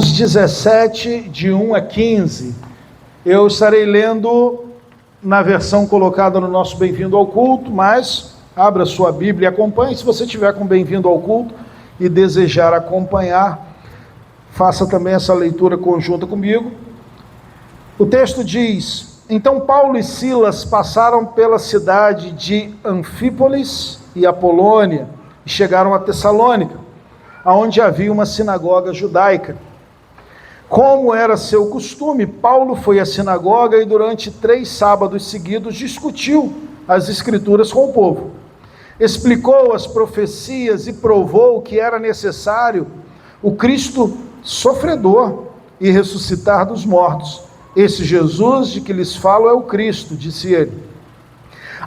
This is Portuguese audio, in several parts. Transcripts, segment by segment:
17, de 1 a 15. Eu estarei lendo na versão colocada no nosso Bem-vindo ao Culto, mas abra sua Bíblia e acompanhe. Se você tiver com Bem-vindo ao Culto e desejar acompanhar, faça também essa leitura conjunta comigo. O texto diz: Então Paulo e Silas passaram pela cidade de Anfípolis e Apolônia e chegaram a Tessalônica, onde havia uma sinagoga judaica. Como era seu costume, Paulo foi à sinagoga e durante 3 sábados seguidos discutiu as Escrituras com o povo. Explicou as profecias e provou que era necessário o Cristo sofredor e ressuscitar dos mortos. Esse Jesus de que lhes falo é o Cristo, disse ele.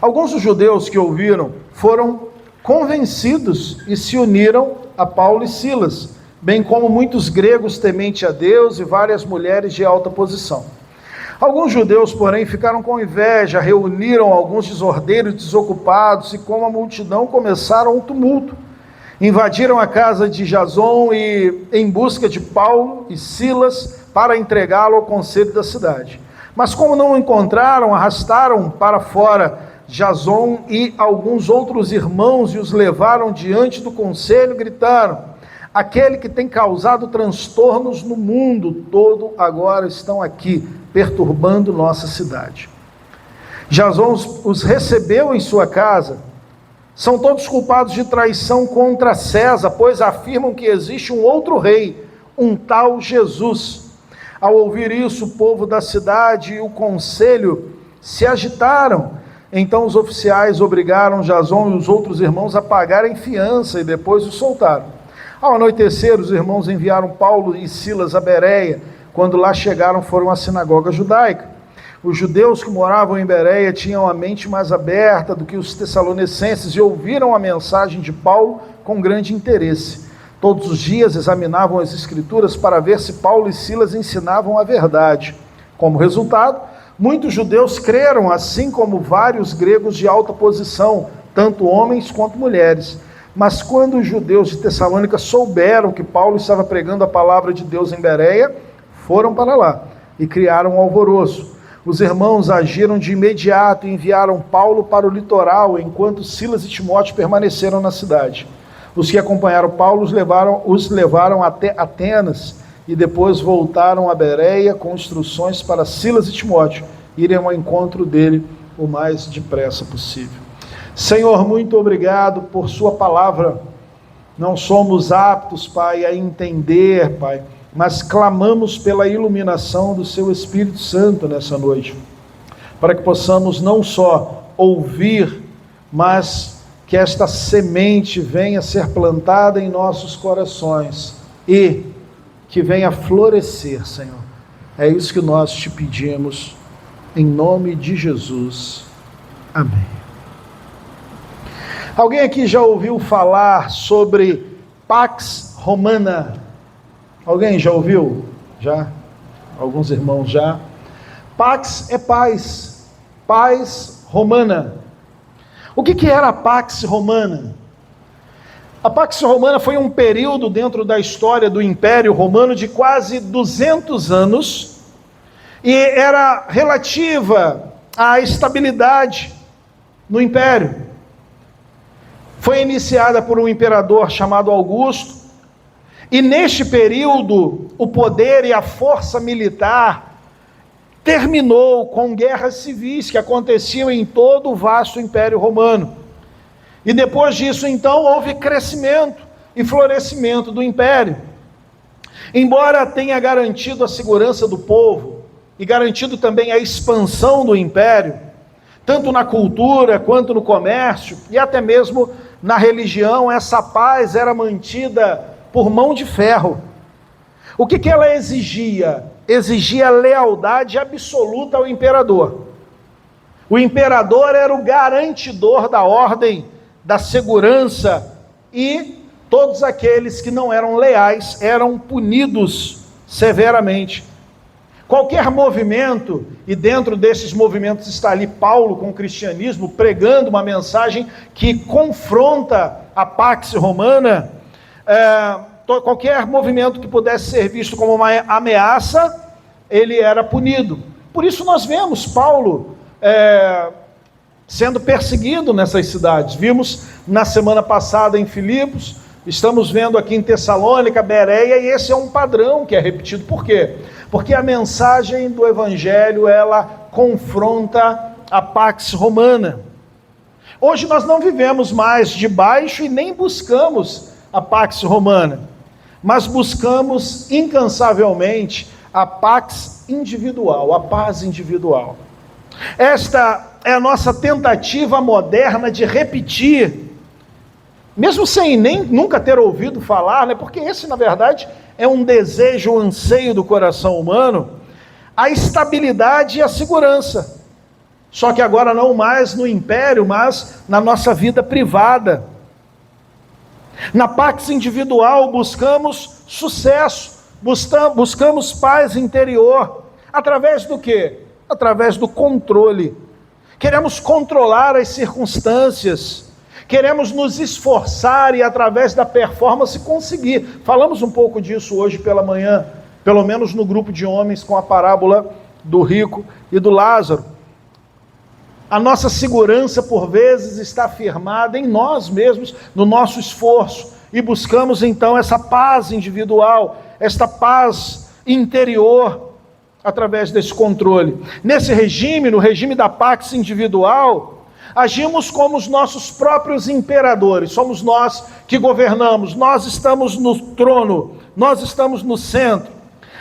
Alguns dos judeus que ouviram foram convencidos e se uniram a Paulo e Silas, bem como muitos gregos tementes a Deus e várias mulheres de alta posição. Alguns judeus, porém, ficaram com inveja, reuniram alguns desordeiros desocupados e com a multidão começaram um tumulto. Invadiram a casa de Jason e em busca de Paulo e Silas para entregá-lo ao conselho da cidade. Mas como não o encontraram, arrastaram para fora Jason e alguns outros irmãos e os levaram diante do conselho, gritaram: aquele que tem causado transtornos no mundo todo agora estão aqui, perturbando nossa cidade. Jason os recebeu em sua casa. São todos culpados de traição contra César, pois afirmam que existe um outro rei, um tal Jesus. Ao ouvir isso, o povo da cidade e o conselho se agitaram. Então os oficiais obrigaram Jason e os outros irmãos a pagarem fiança e depois os soltaram. Ao anoitecer, os irmãos enviaram Paulo e Silas a Bereia. Quando lá chegaram, foram à sinagoga judaica. Os judeus que moravam em Bereia tinham a mente mais aberta do que os tessalonicenses e ouviram a mensagem de Paulo com grande interesse. Todos os dias examinavam as Escrituras para ver se Paulo e Silas ensinavam a verdade. Como resultado, muitos judeus creram, assim como vários gregos de alta posição, tanto homens quanto mulheres. Mas quando os judeus de Tessalônica souberam que Paulo estava pregando a palavra de Deus em Bereia, foram para lá e criaram um alvoroço. Os irmãos agiram de imediato e enviaram Paulo para o litoral, enquanto Silas e Timóteo permaneceram na cidade. Os que acompanharam Paulo os levaram até Atenas e depois voltaram a Bereia com instruções para Silas e Timóteo irem ao encontro dele o mais depressa possível. Senhor, muito obrigado por sua palavra. Não somos aptos, Pai, a entender, Pai, mas clamamos pela iluminação do seu Espírito Santo nessa noite, para que possamos não só ouvir, mas que esta semente venha ser plantada em nossos corações e que venha florescer, Senhor. É isso que nós te pedimos, em nome de Jesus. Amém. Alguém aqui já ouviu falar sobre Pax Romana? Alguém já ouviu? Já? Alguns irmãos já. Pax é paz. Paz Romana. O que era a Pax Romana? A Pax Romana foi um período dentro da história do Império Romano de quase 200 anos e era relativa à estabilidade no Império. Foi iniciada por um imperador chamado Augusto, e neste período o poder e a força militar terminou com guerras civis que aconteciam em todo o vasto Império Romano. E depois disso, então, houve crescimento e florescimento do Império. Embora tenha garantido a segurança do povo e garantido também a expansão do Império, tanto na cultura quanto no comércio e até mesmo na religião, essa paz era mantida por mão de ferro. O que ela exigia? Exigia lealdade absoluta ao imperador. O imperador era o garantidor da ordem, da segurança, e todos aqueles que não eram leais eram punidos severamente. Qualquer movimento, e dentro desses movimentos está ali Paulo com o cristianismo, pregando uma mensagem que confronta a Pax Romana, qualquer movimento que pudesse ser visto como uma ameaça, ele era punido. Por isso nós vemos Paulo sendo perseguido nessas cidades. Vimos na semana passada em Filipos, estamos vendo aqui em Tessalônica, Bereia, e esse é um padrão que é repetido. Por quê? Porque a mensagem do Evangelho, ela confronta a Pax Romana. Hoje nós não vivemos mais debaixo e nem buscamos a Pax Romana, mas buscamos incansavelmente a Pax individual, a paz individual. Esta é a nossa tentativa moderna de repetir, mesmo sem nunca ter ouvido falar, né? Porque esse, na verdade, é um desejo, um anseio do coração humano, a estabilidade e a segurança. Só que agora não mais no império, mas na nossa vida privada. Na Pax individual buscamos sucesso, buscamos paz interior. Através do quê? Através do controle. Queremos controlar as circunstâncias, queremos nos esforçar e através da performance conseguir. Falamos um pouco disso hoje pela manhã, pelo menos no grupo de homens com a parábola do rico e do Lázaro. A nossa segurança por vezes está firmada em nós mesmos, no nosso esforço, e buscamos então essa paz individual, esta paz interior, através desse controle. Nesse regime, no regime da Pax individual, agimos como os nossos próprios imperadores, somos nós que governamos, nós estamos no trono, nós estamos no centro,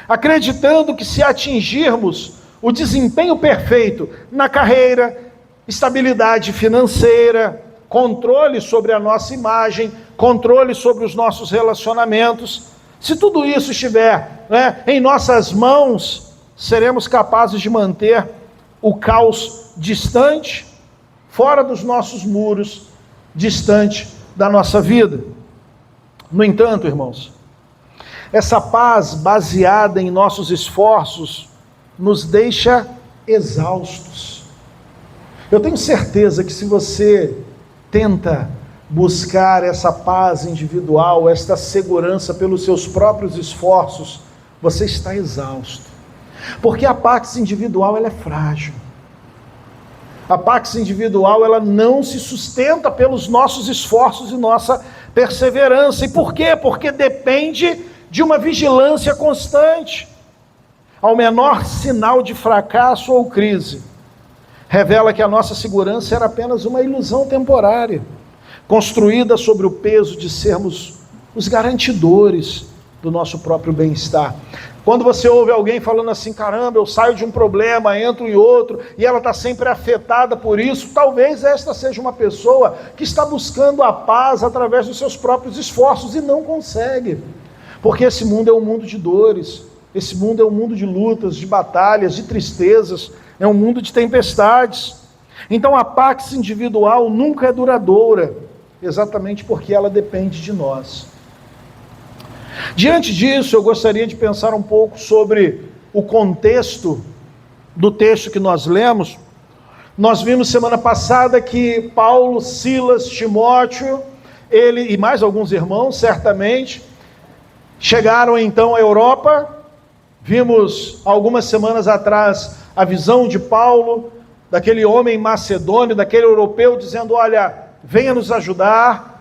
acreditando que se atingirmos o desempenho perfeito na carreira, estabilidade financeira, controle sobre a nossa imagem, controle sobre os nossos relacionamentos, se tudo isso estiver, em nossas mãos, seremos capazes de manter o caos distante, fora dos nossos muros, distante da nossa vida. No entanto, irmãos, essa paz baseada em nossos esforços nos deixa exaustos. Eu tenho certeza que se você tenta buscar essa paz individual, esta segurança pelos seus próprios esforços, você está exausto. Porque a Pax individual, ela é frágil. A Pax individual, ela não se sustenta pelos nossos esforços e nossa perseverança. E por quê? Porque depende de uma vigilância constante. Ao menor sinal de fracasso ou crise, revela que a nossa segurança era apenas uma ilusão temporária, construída sobre o peso de sermos os garantidores do nosso próprio bem-estar. Quando você ouve alguém falando assim, caramba, eu saio de um problema, entro em outro, e ela está sempre afetada por isso, talvez esta seja uma pessoa que está buscando a paz através dos seus próprios esforços e não consegue. Porque esse mundo é um mundo de dores, esse mundo é um mundo de lutas, de batalhas, de tristezas, é um mundo de tempestades. Então a Pax individual nunca é duradoura, exatamente porque ela depende de nós. Diante disso, eu gostaria de pensar um pouco sobre o contexto do texto que nós lemos. Nós vimos semana passada que Paulo, Silas, Timóteo, ele e mais alguns irmãos, certamente, chegaram então à Europa. Vimos algumas semanas atrás a visão de Paulo, daquele homem macedônio, daquele europeu, dizendo, olha, venha nos ajudar.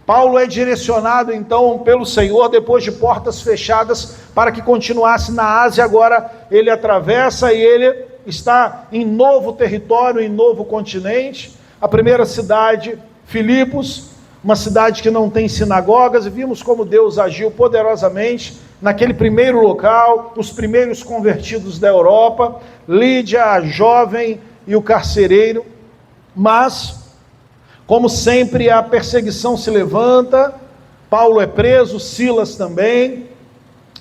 Paulo é direcionado então pelo Senhor, depois de portas fechadas, para que continuasse na Ásia. Agora ele atravessa e ele está em novo território, em novo continente. A primeira cidade, Filipos, uma cidade que não tem sinagogas, e vimos como Deus agiu poderosamente naquele primeiro local, os primeiros convertidos da Europa, Lídia, a jovem e o carcereiro. Mas, como sempre, a perseguição se levanta, Paulo é preso, Silas também.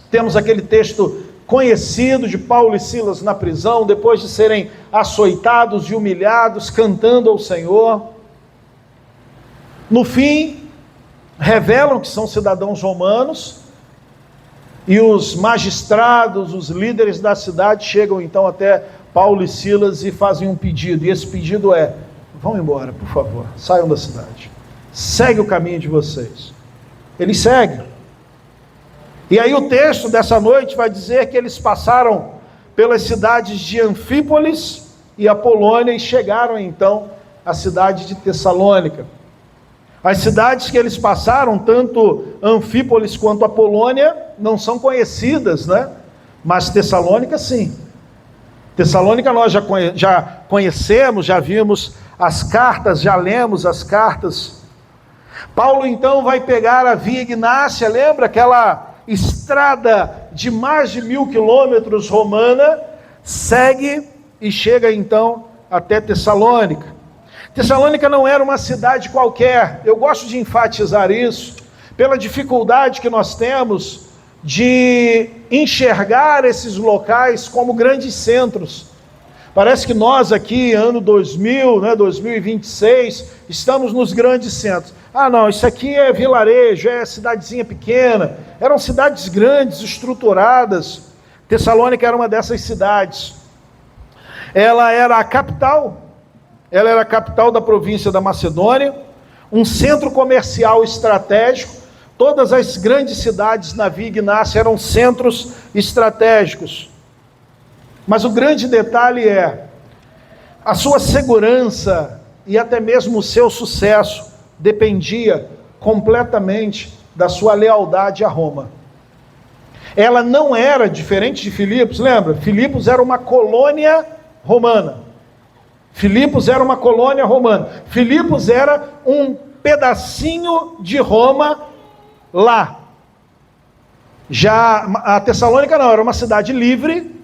Temos aquele texto conhecido de Paulo e Silas na prisão, depois de serem açoitados e humilhados, cantando ao Senhor. No fim, revelam que são cidadãos romanos, e os magistrados, os líderes da cidade chegam então até Paulo e Silas e fazem um pedido, e esse pedido é: vão embora, por favor, saiam da cidade, segue o caminho de vocês. Eles seguem. E aí o texto dessa noite vai dizer que eles passaram pelas cidades de Anfípolis e Apolônia e chegaram então à cidade de Tessalônica. As cidades que eles passaram, tanto Anfípolis quanto Apolônia, não são conhecidas, né? Mas Tessalônica sim. Tessalônica nós já conhecemos, já vimos as cartas, já lemos as cartas. Paulo então vai pegar a Via Ignácia, lembra aquela estrada de mais de 1000 quilômetros romana, segue e chega então até Tessalônica. Tessalônica não era uma cidade qualquer, eu gosto de enfatizar isso, pela dificuldade que nós temos de enxergar esses locais como grandes centros. Parece que nós aqui, ano 2000, 2026, estamos nos grandes centros. Ah não, isso aqui é vilarejo, é cidadezinha pequena. Eram cidades grandes, estruturadas. Tessalônica era uma dessas cidades. Ela era a capital da província da Macedônia, um centro comercial estratégico. Todas as grandes cidades na Via Ignácia eram centros estratégicos. Mas o grande detalhe é, a sua segurança e até mesmo o seu sucesso dependia completamente da sua lealdade a Roma. Ela não era diferente de Filipos, lembra? Filipos era uma colônia romana. Filipos era um pedacinho de Roma lá. Já a Tessalônica não, era uma cidade livre,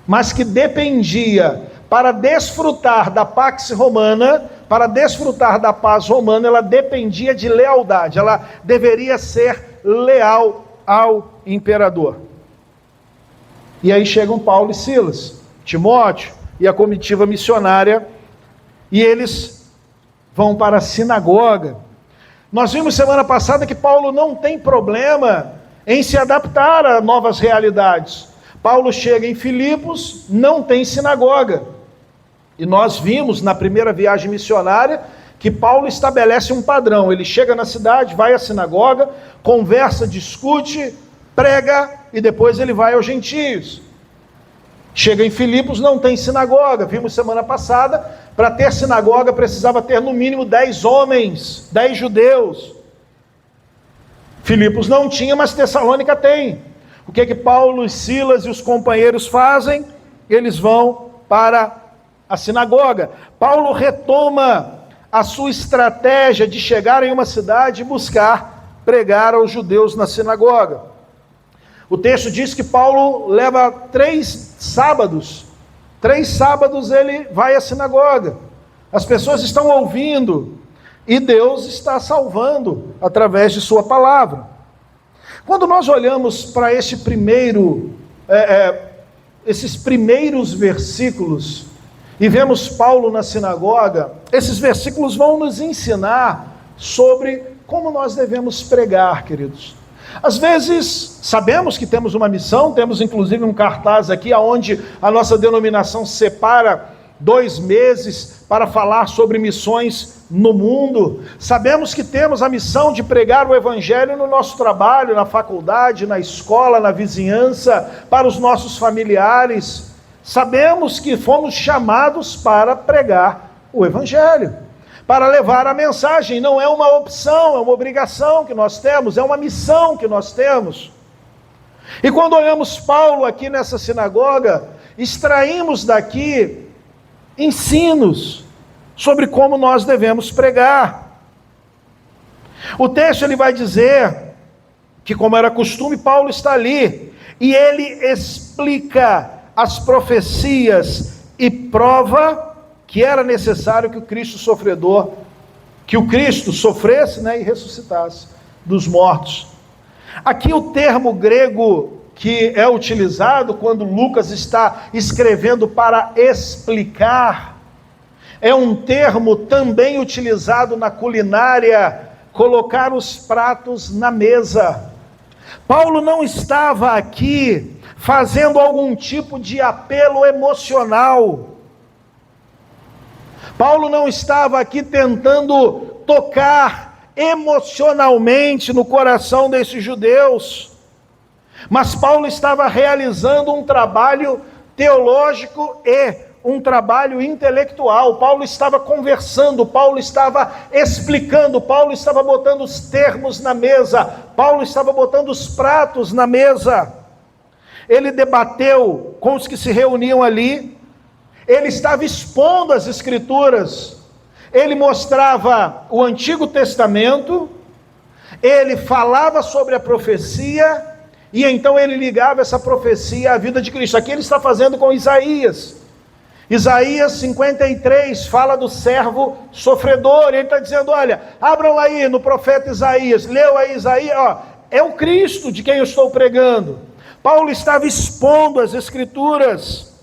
mas que dependia, para desfrutar da Pax Romana, para desfrutar da paz romana, ela dependia de lealdade, ela deveria ser leal ao imperador. E aí chegam Paulo e Silas, Timóteo e a comitiva missionária, e eles vão para a sinagoga. Nós vimos semana passada que Paulo não tem problema em se adaptar a novas realidades. Paulo chega em Filipos, não tem sinagoga. E nós vimos na primeira viagem missionária que Paulo estabelece um padrão. Ele chega na cidade, vai à sinagoga, conversa, discute, prega e depois ele vai aos gentios. Chega em Filipos, não tem sinagoga. Vimos semana passada, para ter sinagoga precisava ter no mínimo 10 homens, 10 judeus. Filipos não tinha, mas Tessalônica tem. O que Paulo, Silas e os companheiros fazem? Eles vão para a sinagoga. Paulo retoma a sua estratégia de chegar em uma cidade e buscar pregar aos judeus na sinagoga. O texto diz que Paulo leva 3 sábados. 3 sábados ele vai à sinagoga. As pessoas estão ouvindo e Deus está salvando através de sua palavra. Quando nós olhamos para esses primeiros versículos e vemos Paulo na sinagoga, esses versículos vão nos ensinar sobre como nós devemos pregar, queridos. Às vezes, sabemos que temos uma missão, temos inclusive um cartaz aqui, onde a nossa denominação separa 2 meses para falar sobre missões no mundo. Sabemos que temos a missão de pregar o Evangelho no nosso trabalho, na faculdade, na escola, na vizinhança, para os nossos familiares. Sabemos que fomos chamados para pregar o Evangelho, para levar a mensagem. Não é uma opção, é uma obrigação que nós temos, é uma missão que nós temos. E quando olhamos Paulo aqui nessa sinagoga, extraímos daqui ensinos sobre como nós devemos pregar. O texto ele vai dizer que, como era costume, Paulo está ali e ele explica as profecias e prova que era necessário que o Cristo sofresse, e ressuscitasse dos mortos. Aqui o termo grego que é utilizado quando Lucas está escrevendo para explicar, é um termo também utilizado na culinária, colocar os pratos na mesa. Paulo não estava aqui fazendo algum tipo de apelo emocional. Paulo não estava aqui tentando tocar emocionalmente no coração desses judeus. Mas Paulo estava realizando um trabalho teológico e um trabalho intelectual. Paulo estava conversando, Paulo estava explicando, Paulo estava botando os termos na mesa, Paulo estava botando os pratos na mesa. Ele debateu com os que se reuniam ali, ele estava expondo as Escrituras, ele mostrava o Antigo Testamento, ele falava sobre a profecia, e então ele ligava essa profecia à vida de Cristo. Aqui ele está fazendo com Isaías. Isaías 53 fala do servo sofredor. Ele está dizendo, olha, abram aí no profeta Isaías, leu aí Isaías, ó, é o Cristo de quem eu estou pregando. Paulo estava expondo as Escrituras,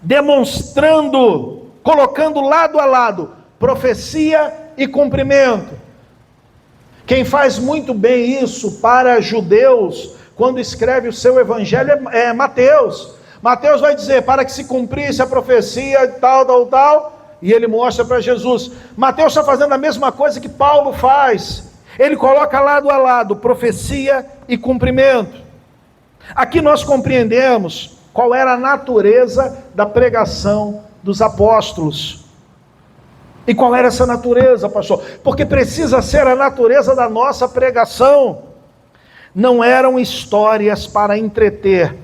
demonstrando, colocando lado a lado, profecia e cumprimento. Quem faz muito bem isso para judeus, quando escreve o seu evangelho, é Mateus. Mateus vai dizer, para que se cumprisse a profecia, tal, e ele mostra para Jesus. Mateus está fazendo a mesma coisa que Paulo faz. Ele coloca lado a lado, profecia e cumprimento. Aqui nós compreendemos qual era a natureza da pregação dos apóstolos. E qual era essa natureza, pastor? Porque precisa ser a natureza da nossa pregação. Não eram histórias para entreter,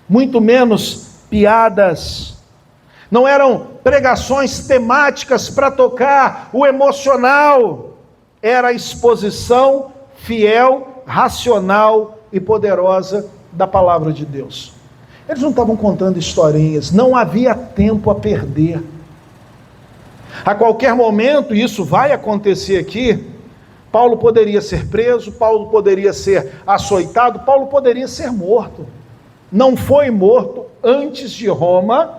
muito menos piadas. Não eram pregações temáticas para tocar o emocional. Era a exposição fiel, racional e poderosa da palavra de Deus. Eles não estavam contando historinhas, não havia tempo a perder. A qualquer momento, e isso vai acontecer aqui, Paulo poderia ser preso, Paulo poderia ser açoitado, Paulo poderia ser morto. Não foi morto antes de Roma,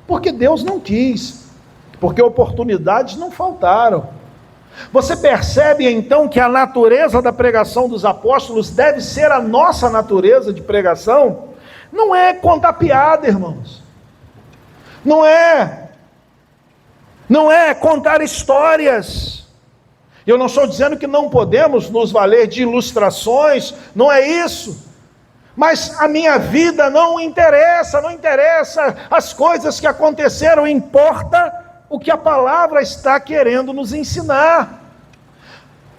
porque Deus não quis, porque oportunidades não faltaram. Você percebe então que a natureza da pregação dos apóstolos deve ser a nossa natureza de pregação? Não é contar piada, irmãos. Não é contar histórias. Eu não estou dizendo que não podemos nos valer de ilustrações, não é isso. Mas a minha vida não interessa as coisas que aconteceram, importa o que a palavra está querendo nos ensinar.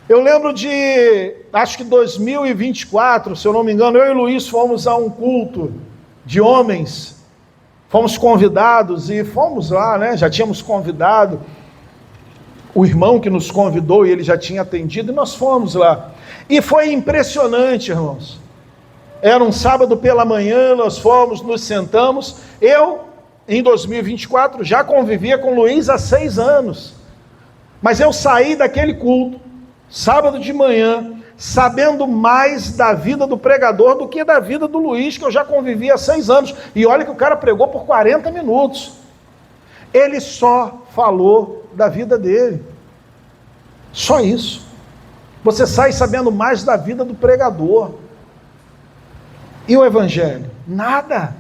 Eu lembro de, acho que 2024, se eu não me engano, eu e Luiz fomos a um culto de homens, fomos convidados e fomos lá, né? Já tínhamos convidado o irmão que nos convidou e ele já tinha atendido e nós fomos lá. E foi impressionante, irmãos. Era um sábado pela manhã, nós fomos, nos sentamos. Eu, em 2024, já convivia com o Luiz há 6 anos. Mas eu saí daquele culto, sábado de manhã, sabendo mais da vida do pregador do que da vida do Luiz, que eu já convivia há 6 anos. E olha que o cara pregou por 40 minutos. Ele só falou da vida dele. Só isso. Você sai sabendo mais da vida do pregador. E o evangelho? Nada.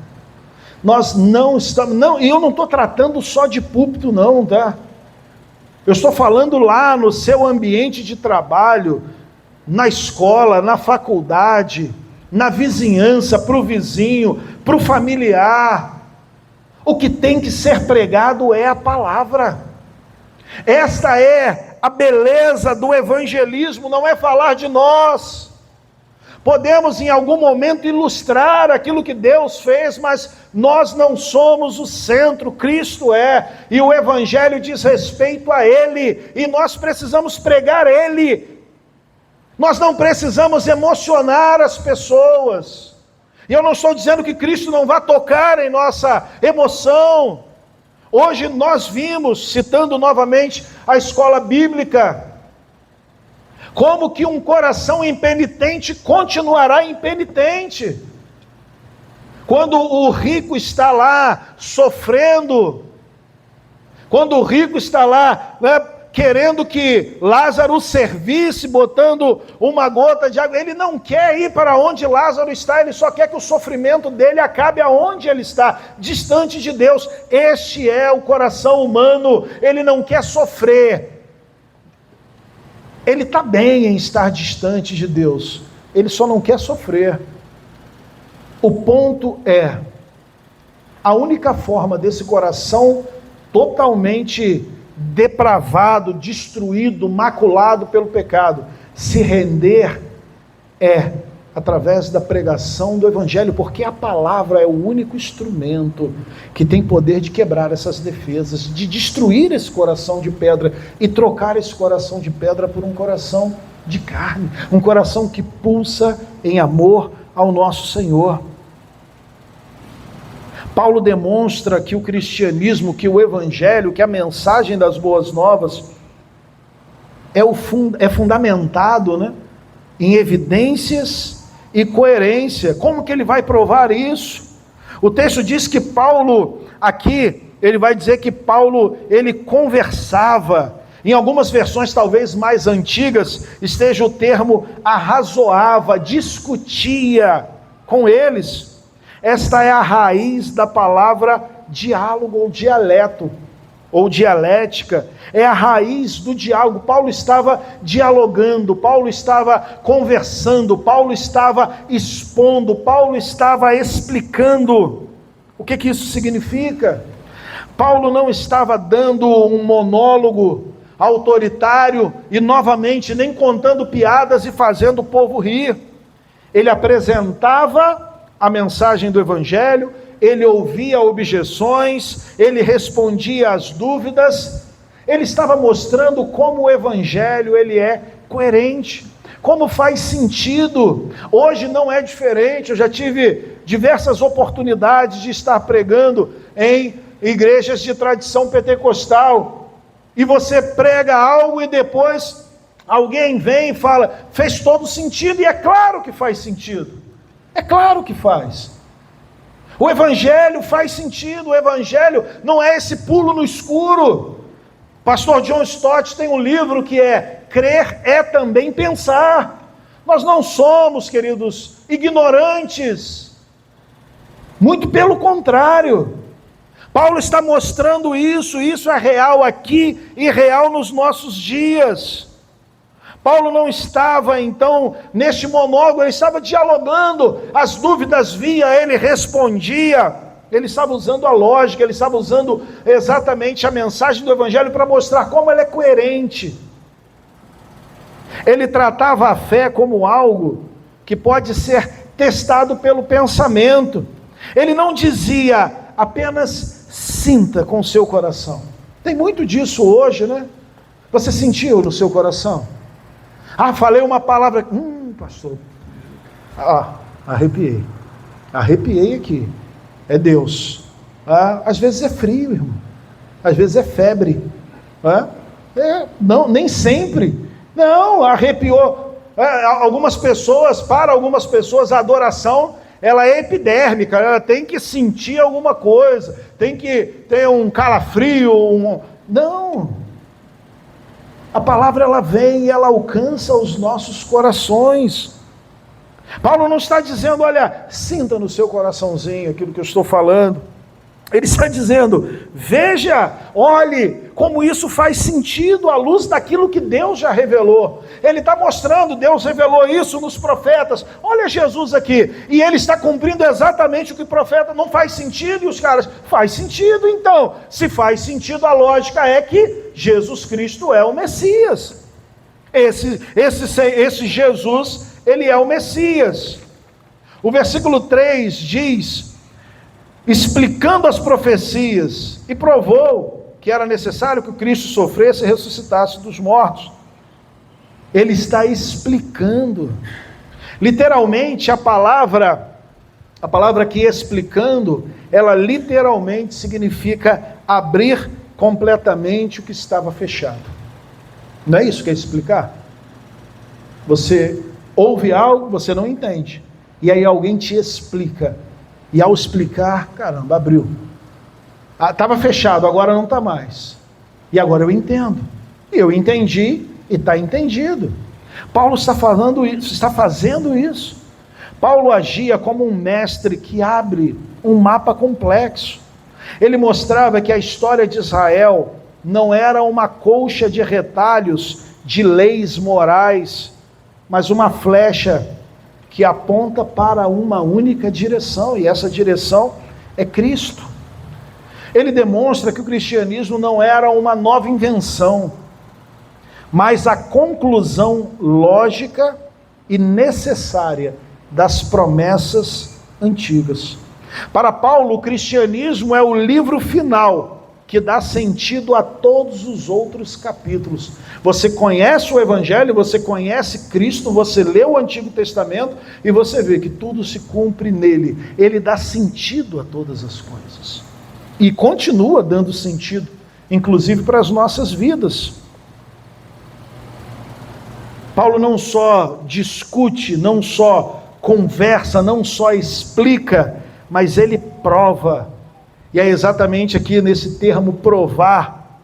Nós não estamos... e eu não estou tratando só de púlpito não, tá? Eu estou falando lá no seu ambiente de trabalho, na escola, na faculdade, na vizinhança, para o vizinho, para o familiar. O que tem que ser pregado é a palavra. Esta é a beleza do evangelismo, não é falar de nós. Podemos em algum momento ilustrar aquilo que Deus fez, mas nós não somos o centro, Cristo é, e o evangelho diz respeito a Ele, e nós precisamos pregar Ele. Nós não precisamos emocionar as pessoas. E eu não estou dizendo que Cristo não vai tocar em nossa emoção. Hoje nós vimos, citando novamente a escola bíblica, como que um coração impenitente continuará impenitente. Quando o rico está lá sofrendo, quando o rico está lá, né, querendo que Lázaro servisse, botando uma gota de água, ele não quer ir para onde Lázaro está, ele só quer que o sofrimento dele acabe aonde ele está, distante de Deus. Este é o coração humano, ele não quer sofrer. Ele está bem em estar distante de Deus, ele só não quer sofrer. O ponto é, a única forma desse coração totalmente depravado, destruído, maculado pelo pecado, se render é através da pregação do Evangelho, porque a palavra é o único instrumento que tem poder de quebrar essas defesas, de destruir esse coração de pedra e trocar esse coração de pedra por um coração de carne, um coração que pulsa em amor ao nosso Senhor. Paulo demonstra que o cristianismo, que o Evangelho, que a mensagem das boas novas é fundamentado, né, em evidências e coerência. Como que ele vai provar isso? O texto diz que Paulo, aqui, ele vai dizer que Paulo, ele conversava, em algumas versões talvez mais antigas, esteja o termo arrazoava, discutia com eles. Esta é a raiz da palavra diálogo ou dialeto, ou dialética, é a raiz do diálogo. Paulo estava dialogando, Paulo estava conversando, Paulo estava expondo, Paulo estava explicando. O que isso significa? Paulo não estava dando um monólogo autoritário e novamente nem contando piadas e fazendo o povo rir. Ele apresentava a mensagem do Evangelho, ele ouvia objeções, ele respondia às dúvidas, ele estava mostrando como o Evangelho ele é coerente, como faz sentido. Hoje não é diferente, eu já tive diversas oportunidades de estar pregando em igrejas de tradição pentecostal, e você prega algo e depois alguém vem e fala, fez todo sentido, e é claro que faz sentido. É claro que faz. O Evangelho faz sentido, o Evangelho não é esse pulo no escuro. Pastor John Stott tem um livro que é Crer é também pensar. Nós não somos, queridos, ignorantes. Muito pelo contrário. Paulo está mostrando isso é real aqui e real nos nossos dias. Paulo não estava, então, neste monólogo, ele estava dialogando, as dúvidas via, ele respondia, ele estava usando a lógica, ele estava usando exatamente a mensagem do Evangelho para mostrar como ela é coerente. Ele tratava a fé como algo que pode ser testado pelo pensamento. Ele não dizia apenas sinta com o seu coração. Tem muito disso hoje, né? Você sentiu no seu coração? Falei uma palavra, pastor, arrepiei aqui, é Deus. Às vezes é frio, irmão, às vezes é febre, não, nem sempre, não, arrepiou. Para algumas pessoas a adoração, ela é epidérmica, ela tem que sentir alguma coisa, tem que ter um calafrio, não. A palavra ela vem e ela alcança os nossos corações. Paulo não está dizendo, olha, sinta no seu coraçãozinho aquilo que eu estou falando. Ele está dizendo, veja, olhe como isso faz sentido à luz daquilo que Deus já revelou. Ele está mostrando, Deus revelou isso nos profetas. Olha Jesus aqui, e ele está cumprindo exatamente o que o profeta não faz sentido, e os caras, faz sentido então. Se faz sentido, a lógica é que Jesus Cristo é o Messias. Esse Jesus, ele é o Messias. O versículo 3 diz, explicando as profecias, e provou que era necessário que o Cristo sofresse e ressuscitasse dos mortos. Ele está explicando. Literalmente, a palavra aqui explicando, ela literalmente significa abrir completamente o que estava fechado. Não é isso que é explicar? Você ouve algo, você não entende, e aí alguém te explica. E ao explicar, caramba, abriu. Estava fechado, agora não está mais. E agora eu entendo. E eu entendi e está entendido. Paulo está falando isso, está fazendo isso. Paulo agia como um mestre que abre um mapa complexo. Ele mostrava que a história de Israel não era uma colcha de retalhos de leis morais, mas uma flecha que aponta para uma única direção, e essa direção é Cristo. Ele demonstra que o cristianismo não era uma nova invenção, mas a conclusão lógica e necessária das promessas antigas. Para Paulo, o cristianismo é o livro final que dá sentido a todos os outros capítulos. Você conhece o Evangelho, você conhece Cristo, você lê o Antigo Testamento e você vê que tudo se cumpre nele. Ele dá sentido a todas as coisas. E continua dando sentido, inclusive para as nossas vidas. Paulo não só discute, não só conversa, não só explica, mas ele prova. E é exatamente aqui nesse termo provar,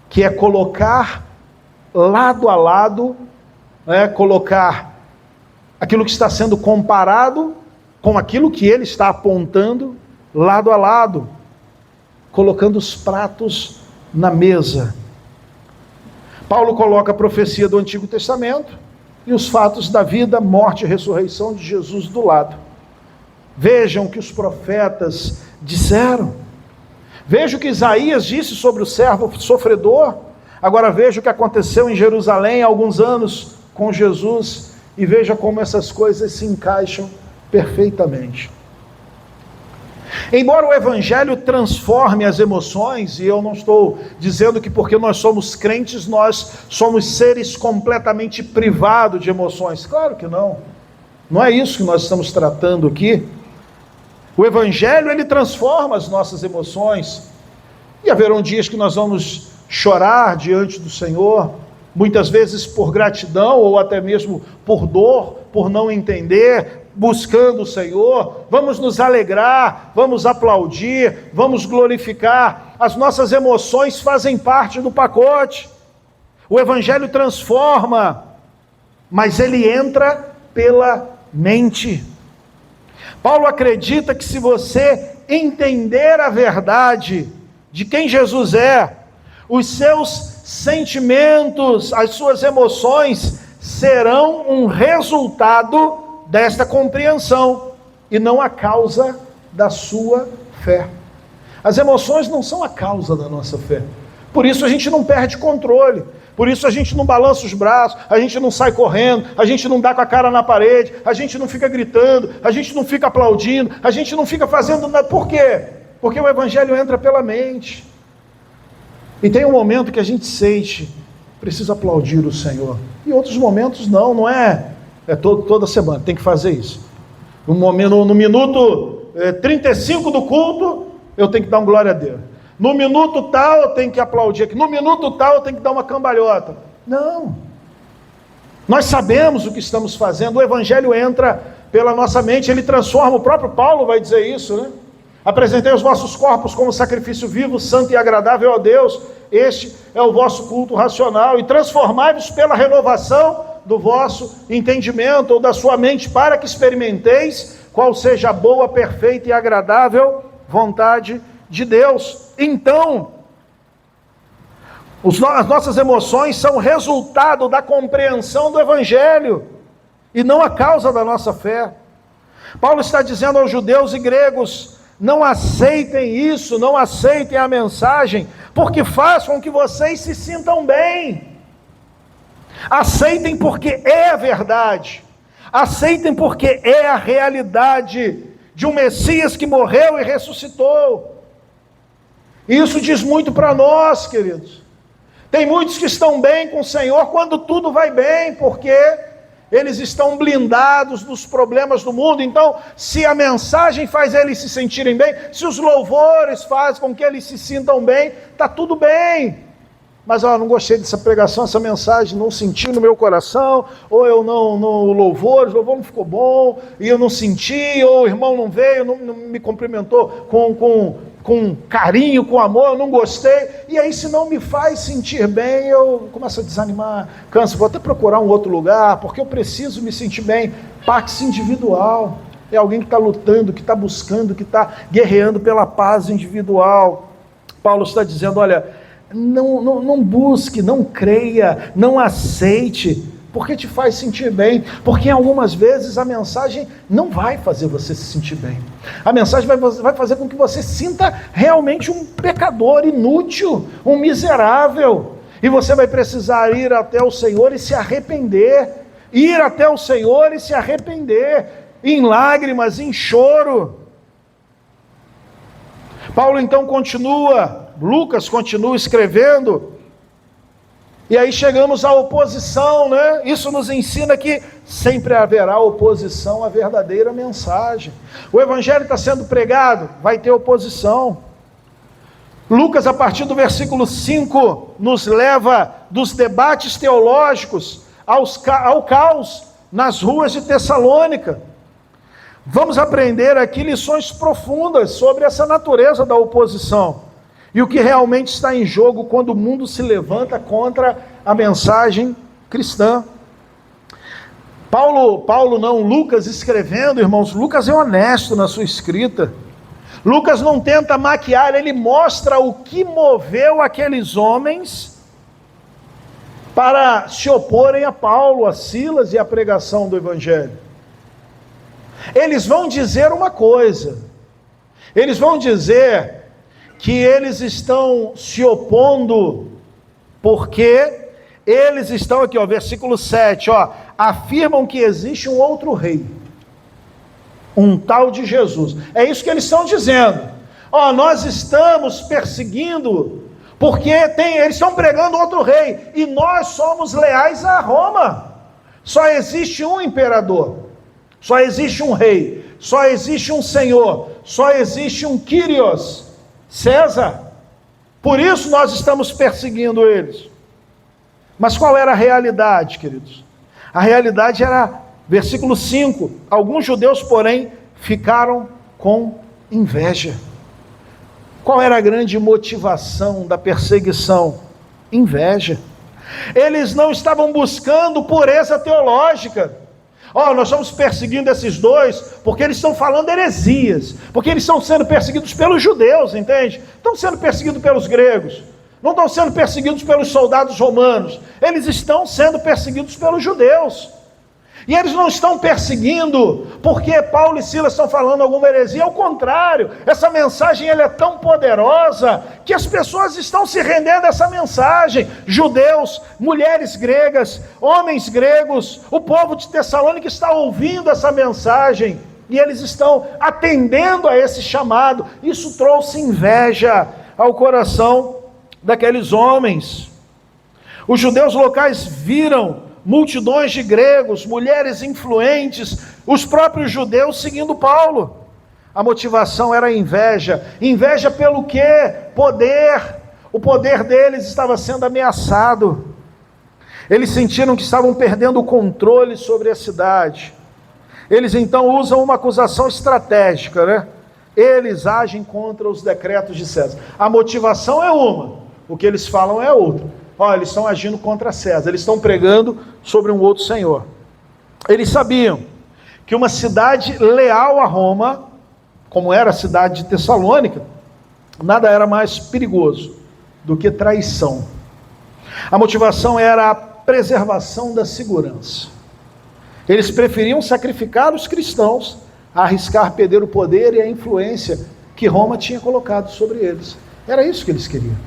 que é colocar lado a lado, colocar aquilo que está sendo comparado com aquilo que ele está apontando, lado a lado, colocando os pratos na mesa. Paulo coloca a profecia do Antigo Testamento e os fatos da vida, morte e ressurreição de Jesus do lado. Vejam o que os profetas disseram. Veja o que Isaías disse sobre o servo sofredor. Agora veja o que aconteceu em Jerusalém há alguns anos com Jesus e veja como essas coisas se encaixam perfeitamente. Embora o Evangelho transforme as emoções, e eu não estou dizendo que porque nós somos crentes, nós somos seres completamente privados de emoções. Claro que não. Não é isso que nós estamos tratando aqui. O Evangelho, ele transforma as nossas emoções. E haverão dias que nós vamos chorar diante do Senhor, muitas vezes por gratidão ou até mesmo por dor, por não entender, buscando o Senhor. Vamos nos alegrar, vamos aplaudir, vamos glorificar. As nossas emoções fazem parte do pacote. O Evangelho transforma, mas ele entra pela mente. Paulo acredita que se você entender a verdade de quem Jesus é, os seus sentimentos, as suas emoções serão um resultado desta compreensão e não a causa da sua fé. As emoções não são a causa da nossa fé. Por isso a gente não perde controle. Por isso a gente não balança os braços, a gente não sai correndo, a gente não dá com a cara na parede, a gente não fica gritando, a gente não fica aplaudindo, a gente não fica fazendo nada. Por quê? Porque o Evangelho entra pela mente. E tem um momento que a gente sente, precisa aplaudir o Senhor. E outros momentos não é toda semana, tem que fazer isso. No minuto 35 do culto, eu tenho que dar um glória a Deus. No minuto tal eu tenho que aplaudir aqui, no minuto tal eu tenho que dar uma cambalhota. Não. Nós sabemos o que estamos fazendo, o Evangelho entra pela nossa mente, ele transforma, o próprio Paulo vai dizer isso, né? Apresentei os vossos corpos como sacrifício vivo, santo e agradável a Deus, este é o vosso culto racional, e transformai-vos pela renovação do vosso entendimento ou da sua mente, para que experimenteis qual seja a boa, perfeita e agradável vontade de Deus. Então, as nossas emoções são resultado da compreensão do Evangelho e não a causa da nossa fé. Paulo está dizendo aos judeus e gregos: não aceitem isso, não aceitem a mensagem, porque faz com que vocês se sintam bem. Aceitem porque é a verdade, aceitem porque é a realidade de um Messias que morreu e ressuscitou. Isso diz muito para nós, queridos. Tem muitos que estão bem com o Senhor quando tudo vai bem, porque eles estão blindados dos problemas do mundo. Então, se a mensagem faz eles se sentirem bem, se os louvores fazem com que eles se sintam bem, está tudo bem. Mas não gostei dessa pregação, essa mensagem, não senti no meu coração, ou eu o louvor não ficou bom, e eu não senti, ou o irmão não veio, não me cumprimentou com carinho, com amor, eu não gostei, e aí se não me faz sentir bem, eu começo a desanimar, canso, vou até procurar um outro lugar, porque eu preciso me sentir bem. Pax individual, é alguém que está lutando, que está buscando, que está guerreando pela paz individual. Paulo está dizendo, olha, não busque, não creia, não aceite porque te faz sentir bem, porque algumas vezes a mensagem não vai fazer você se sentir bem. A mensagem vai fazer com que você sinta realmente um pecador inútil, um miserável, e você vai precisar ir até o Senhor e se arrepender, ir até o Senhor e se arrepender, em lágrimas, em choro. Paulo então continua, Lucas continua escrevendo, e aí chegamos à oposição, né? Isso nos ensina que sempre haverá oposição à verdadeira mensagem. O evangelho está sendo pregado, vai ter oposição. Lucas, a partir do versículo 5, nos leva dos debates teológicos ao caos nas ruas de Tessalônica. Vamos aprender aqui lições profundas sobre essa natureza da oposição e o que realmente está em jogo quando o mundo se levanta contra a mensagem cristã. Lucas escrevendo, irmãos, Lucas é honesto na sua escrita. Lucas não tenta maquiar, ele mostra o que moveu aqueles homens para se oporem a Paulo, a Silas e a pregação do evangelho. Eles vão dizer uma coisa, eles vão dizer que eles estão se opondo porque eles estão aqui, versículo 7, afirmam que existe um outro rei, um tal de Jesus. É isso que eles estão dizendo. Nós estamos perseguindo porque eles estão pregando outro rei e nós somos leais a Roma. Só existe um imperador, só existe um rei, só existe um senhor, só existe um Kyrios, César. Por isso nós estamos perseguindo eles. Mas qual era a realidade, queridos? A realidade era, versículo 5, alguns judeus, porém, ficaram com inveja. Qual era a grande motivação da perseguição? Inveja. Eles não estavam buscando pureza teológica. Nós estamos perseguindo esses dois porque eles estão falando heresias, porque eles estão sendo perseguidos pelos judeus, entende? Estão sendo perseguidos pelos gregos, não estão sendo perseguidos pelos soldados romanos, eles estão sendo perseguidos pelos judeus. E eles não estão perseguindo porque Paulo e Silas estão falando alguma heresia, ao contrário, essa mensagem ela é tão poderosa que as pessoas estão se rendendo a essa mensagem. Judeus, mulheres gregas, homens gregos, o povo de Tessalônica está ouvindo essa mensagem e eles estão atendendo a esse chamado. Isso trouxe inveja ao coração daqueles homens. Os judeus locais viram multidões de gregos, mulheres influentes, os próprios judeus seguindo Paulo. A motivação era a inveja. Inveja pelo quê? Poder. O poder deles estava sendo ameaçado. Eles sentiram que estavam perdendo o controle sobre a cidade. Eles então usam uma acusação estratégica, né? Eles agem contra os decretos de César. A motivação é uma, o que eles falam é outra. Eles estão agindo contra César, eles estão pregando sobre um outro senhor. Eles sabiam que uma cidade leal a Roma, como era a cidade de Tessalônica, nada era mais perigoso do que traição. A motivação era a preservação da segurança. Eles preferiam sacrificar os cristãos a arriscar perder o poder e a influência que Roma tinha colocado sobre eles. Era isso que eles queriam.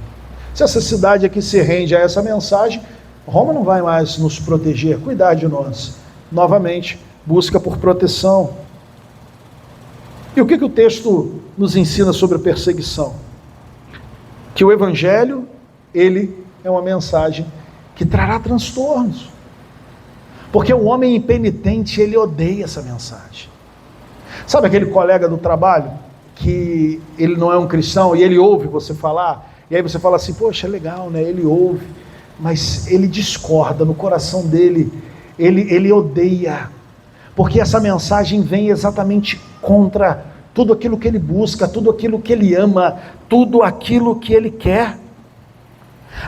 Se essa cidade aqui se rende a essa mensagem, Roma não vai mais nos proteger, cuidar de nós. Novamente, busca por proteção. E o que o texto nos ensina sobre a perseguição? Que o Evangelho, ele é uma mensagem que trará transtornos. Porque o homem impenitente, ele odeia essa mensagem. Sabe aquele colega do trabalho, que ele não é um cristão e ele ouve você falar, e aí você fala assim, poxa, é legal, né? Ele ouve, mas ele discorda no coração dele, ele odeia, porque essa mensagem vem exatamente contra tudo aquilo que ele busca, tudo aquilo que ele ama, tudo aquilo que ele quer.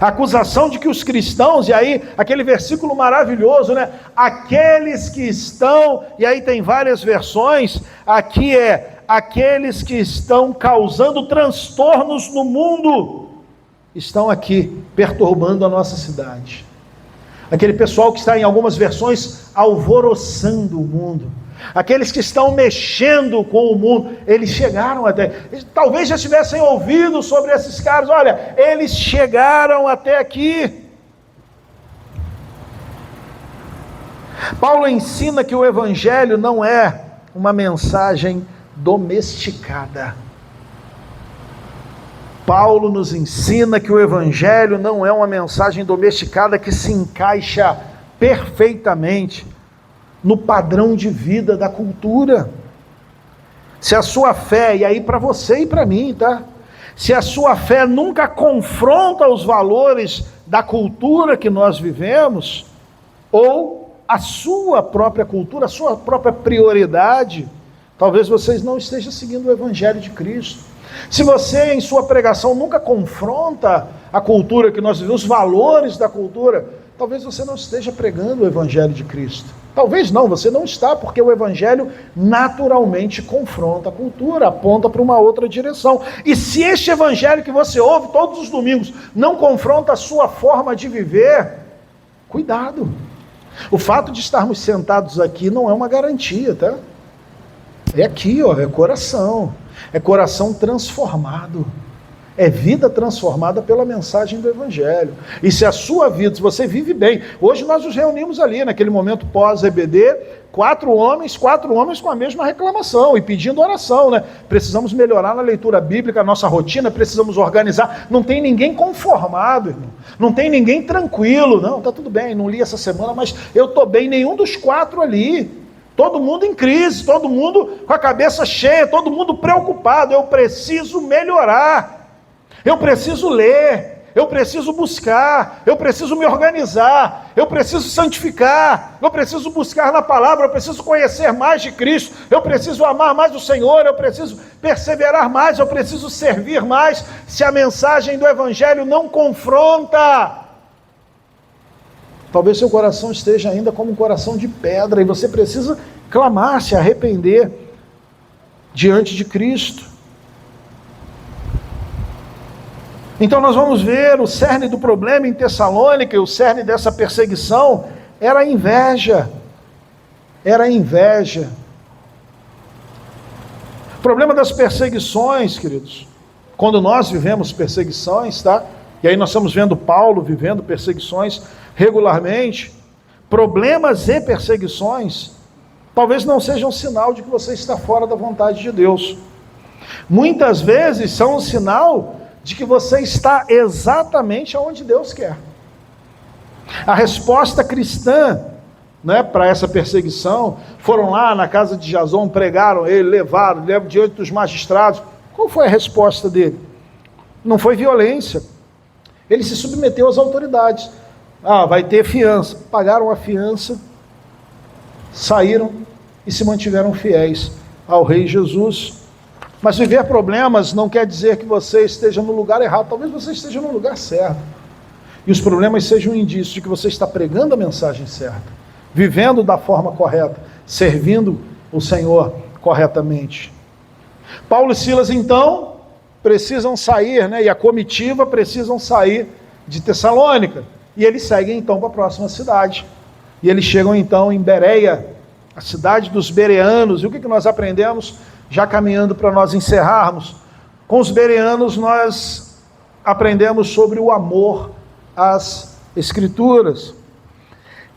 A acusação de que os cristãos, e aí aquele versículo maravilhoso, né? Aqueles que estão, e aí tem várias versões, aqui é aqueles que estão causando transtornos no mundo, estão aqui perturbando a nossa cidade. Aquele pessoal que está em algumas versões alvoroçando o mundo. Aqueles que estão mexendo com o mundo, eles chegaram até, talvez já tivessem ouvido sobre esses caras, olha, eles chegaram até aqui. Paulo ensina que o evangelho não é uma mensagem domesticada. Paulo nos ensina que o evangelho não é uma mensagem domesticada que se encaixa perfeitamente no padrão de vida da cultura. Se a sua fé, e aí para você e para mim, tá? Se a sua fé nunca confronta os valores da cultura que nós vivemos, ou a sua própria cultura, a sua própria prioridade, talvez vocês não estejam seguindo o evangelho de Cristo. Se você em sua pregação nunca confronta a cultura que nós vivemos, os valores da cultura, talvez você não esteja pregando o evangelho de Cristo. Talvez não, você não está, porque o evangelho naturalmente confronta a cultura, aponta para uma outra direção. E se este evangelho que você ouve todos os domingos não confronta a sua forma de viver, cuidado. O fato de estarmos sentados aqui não é uma garantia, tá? É aqui, ó, é coração transformado. É vida transformada pela mensagem do evangelho. E se a sua vida, se você vive bem, hoje nós nos reunimos ali, naquele momento pós-EBD, 4 homens com a mesma reclamação e pedindo oração, né? Precisamos melhorar na leitura bíblica, a nossa rotina, precisamos organizar. Não tem ninguém conformado, irmão. Não tem ninguém tranquilo. Não, tá tudo bem, não li essa semana, mas eu estou bem. Nenhum dos 4 ali. Todo mundo em crise, todo mundo com a cabeça cheia, todo mundo preocupado. Eu preciso melhorar. Eu preciso ler, eu preciso buscar, eu preciso me organizar, eu preciso santificar, eu preciso buscar na palavra, eu preciso conhecer mais de Cristo, eu preciso amar mais o Senhor, eu preciso perseverar mais, eu preciso servir mais. Se a mensagem do evangelho não confronta, talvez seu coração esteja ainda como um coração de pedra, e você precisa clamar, se arrepender diante de Cristo. Então nós vamos ver o cerne do problema em Tessalônica, e o cerne dessa perseguição era a inveja. Era a inveja. O problema das perseguições, queridos, quando nós vivemos perseguições, tá? E aí nós estamos vendo Paulo vivendo perseguições regularmente. Problemas e perseguições talvez não sejam sinal de que você está fora da vontade de Deus. Muitas vezes são um sinal de que você está exatamente onde Deus quer. A resposta cristã, né, para essa perseguição, foram lá na casa de Jason, pregaram ele, levaram diante dos magistrados. Qual foi a resposta dele? Não foi violência. Ele se submeteu às autoridades. Vai ter fiança. Pagaram a fiança, saíram e se mantiveram fiéis ao Rei Jesus. Mas viver problemas não quer dizer que você esteja no lugar errado. Talvez você esteja no lugar certo. E os problemas sejam um indício de que você está pregando a mensagem certa, vivendo da forma correta, servindo o Senhor corretamente. Paulo e Silas, então, precisam sair, né? E a comitiva precisam sair de Tessalônica. E eles seguem, então, para a próxima cidade. E eles chegam, então, em Bereia, a cidade dos bereanos. E o que nós aprendemos? Já caminhando para nós encerrarmos, com os bereanos nós aprendemos sobre o amor às Escrituras.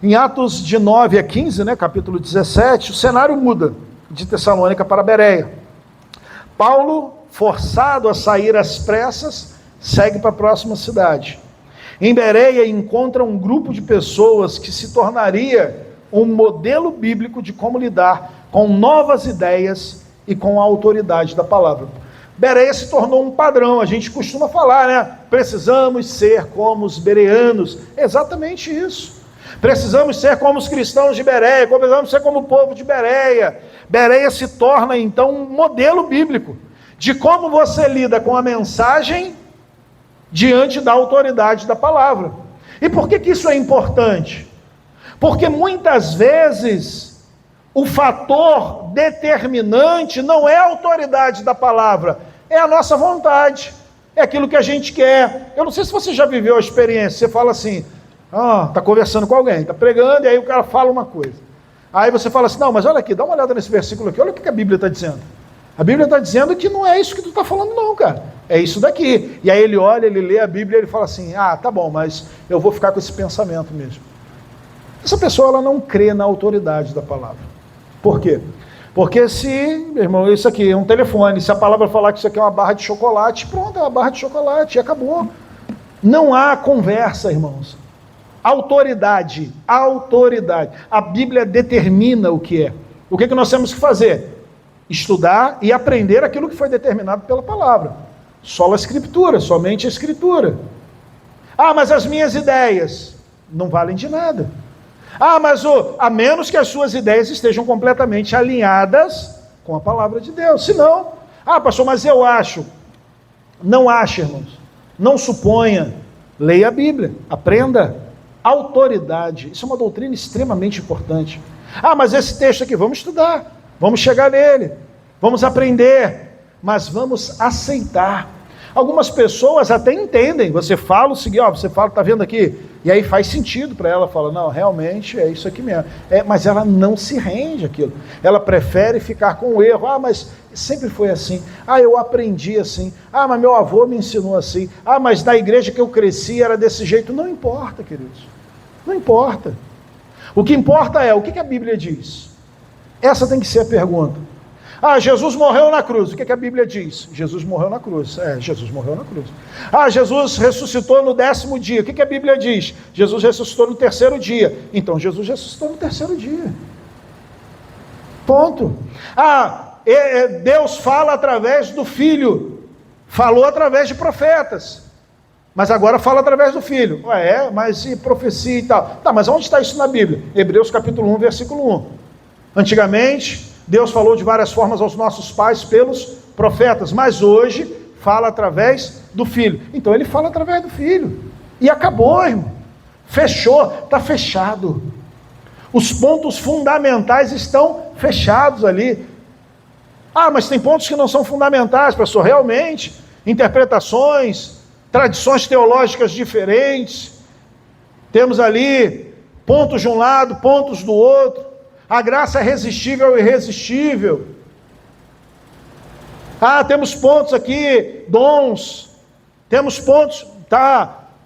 Em Atos de 9 a 15, né, capítulo 17, o cenário muda de Tessalônica para Bereia. Paulo, forçado a sair às pressas, segue para a próxima cidade. Em Bereia encontra um grupo de pessoas que se tornaria um modelo bíblico de como lidar com novas ideias e com a autoridade da palavra. Bereia se tornou um padrão, a gente costuma falar, né? Precisamos ser como os bereanos. Exatamente isso. Precisamos ser como os cristãos de Bereia, precisamos ser como o povo de Bereia. Bereia se torna, então, um modelo bíblico de como você lida com a mensagem diante da autoridade da palavra. E por que isso é importante? Porque muitas vezes o fator determinante não é a autoridade da palavra, é a nossa vontade, é aquilo que a gente quer. Eu não sei se você já viveu a experiência, você fala assim, Está conversando com alguém, está pregando, e aí o cara fala uma coisa. Aí você fala assim, não, mas olha aqui, dá uma olhada nesse versículo aqui, olha o que a Bíblia está dizendo. A Bíblia está dizendo que não é isso que tu está falando não, cara. É isso daqui. E aí ele olha, ele lê a Bíblia e ele fala assim, tá bom, mas eu vou ficar com esse pensamento mesmo. Essa pessoa ela não crê na autoridade da palavra. Por quê? Porque se, meu irmão, isso aqui é um telefone, se a palavra falar que isso aqui é uma barra de chocolate, pronto, é uma barra de chocolate e acabou. Não há conversa, irmãos. Autoridade. A Bíblia determina o que é. O que nós temos que fazer? Estudar e aprender aquilo que foi determinado pela palavra. Sola Escritura, somente a Escritura. Mas as minhas ideias não valem de nada. Mas a menos que as suas ideias estejam completamente alinhadas com a palavra de Deus. Se não, pastor, mas eu acho. Não ache, irmãos. Não suponha. Leia a Bíblia. Aprenda. Autoridade. Isso é uma doutrina extremamente importante. Mas esse texto aqui, vamos estudar. Vamos chegar nele. Vamos aprender. Mas vamos aceitar. Algumas pessoas até entendem. Você fala o seguinte, você fala, tá vendo aqui? E aí faz sentido para ela, fala, não, realmente é isso aqui mesmo. Mas ela não se rende àquilo. Ela prefere ficar com o erro. Mas sempre foi assim. Eu aprendi assim. Mas meu avô me ensinou assim. Mas na igreja que eu cresci era desse jeito. Não importa, queridos. Não importa. O que importa é o que a Bíblia diz. Essa tem que ser a pergunta. Jesus morreu na cruz. O que a Bíblia diz? Jesus morreu na cruz. Jesus morreu na cruz. Jesus ressuscitou no 10º dia. O que a Bíblia diz? Jesus ressuscitou no 3º dia. Então Jesus ressuscitou no 3º dia. Ponto. Deus fala através do Filho. Falou através de profetas. Mas agora fala através do Filho. Mas e profecia e tal? Mas onde está isso na Bíblia? Hebreus capítulo 1, versículo 1. Antigamente, Deus falou de várias formas aos nossos pais pelos profetas, mas hoje fala através do Filho. Então ele fala através do Filho. E acabou, irmão. Fechou, está fechado. Os pontos fundamentais estão fechados ali. Mas tem pontos que não são fundamentais, pastor. Realmente, interpretações, tradições teológicas diferentes. Temos ali pontos de um lado, pontos do outro. A graça é resistível e irresistível. Temos pontos aqui, dons. Temos pontos,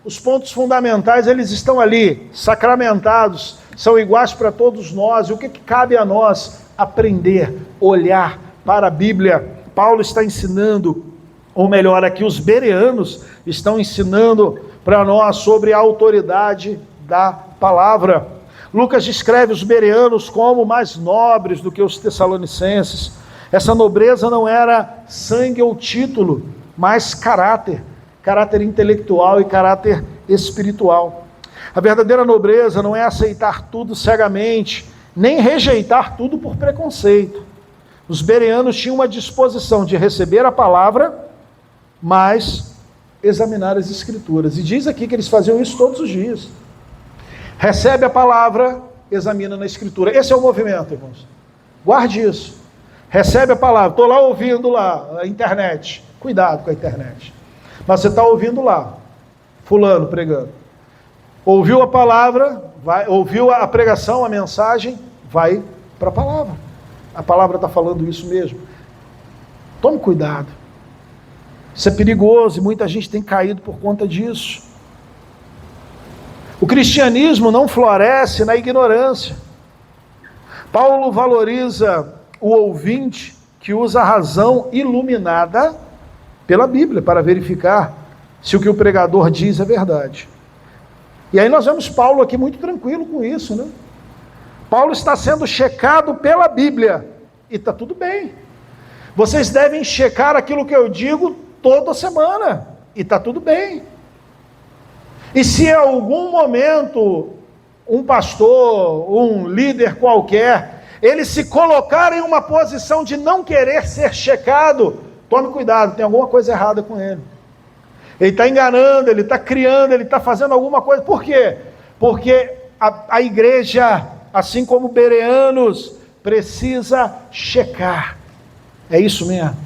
os pontos fundamentais, eles estão ali, sacramentados, são iguais para todos nós. E o que cabe a nós? Aprender, olhar para a Bíblia. Paulo está ensinando, ou melhor, aqui os bereanos estão ensinando para nós sobre a autoridade da palavra. Lucas descreve os bereanos como mais nobres do que os tessalonicenses. Essa nobreza não era sangue ou título, mas caráter intelectual e caráter espiritual. A verdadeira nobreza não é aceitar tudo cegamente, nem rejeitar tudo por preconceito. Os bereanos tinham uma disposição de receber a palavra, mas examinar as Escrituras. E diz aqui que eles faziam isso todos os dias. Recebe a palavra, examina na Escritura. Esse é o movimento, irmãos. Guarde isso. Recebe a palavra. Estou lá ouvindo a internet. Cuidado com a internet. Mas você está ouvindo lá, fulano pregando. Ouviu a palavra, ouviu a pregação, a mensagem, vai para a palavra. A palavra está falando isso mesmo. Tome cuidado. Isso é perigoso e muita gente tem caído por conta disso. O cristianismo não floresce na ignorância. Paulo valoriza o ouvinte que usa a razão iluminada pela Bíblia para verificar se o que o pregador diz é verdade. E aí nós vemos Paulo aqui muito tranquilo com isso, né? Paulo está sendo checado pela Bíblia e está tudo bem. Vocês devem checar aquilo que eu digo toda semana e está tudo bem. E se em algum momento um pastor, um líder qualquer, ele se colocar em uma posição de não querer ser checado, tome cuidado, tem alguma coisa errada com ele. Ele está enganando, ele está criando, ele está fazendo alguma coisa. Por quê? Porque a igreja, assim como bereanos, precisa checar. É isso mesmo.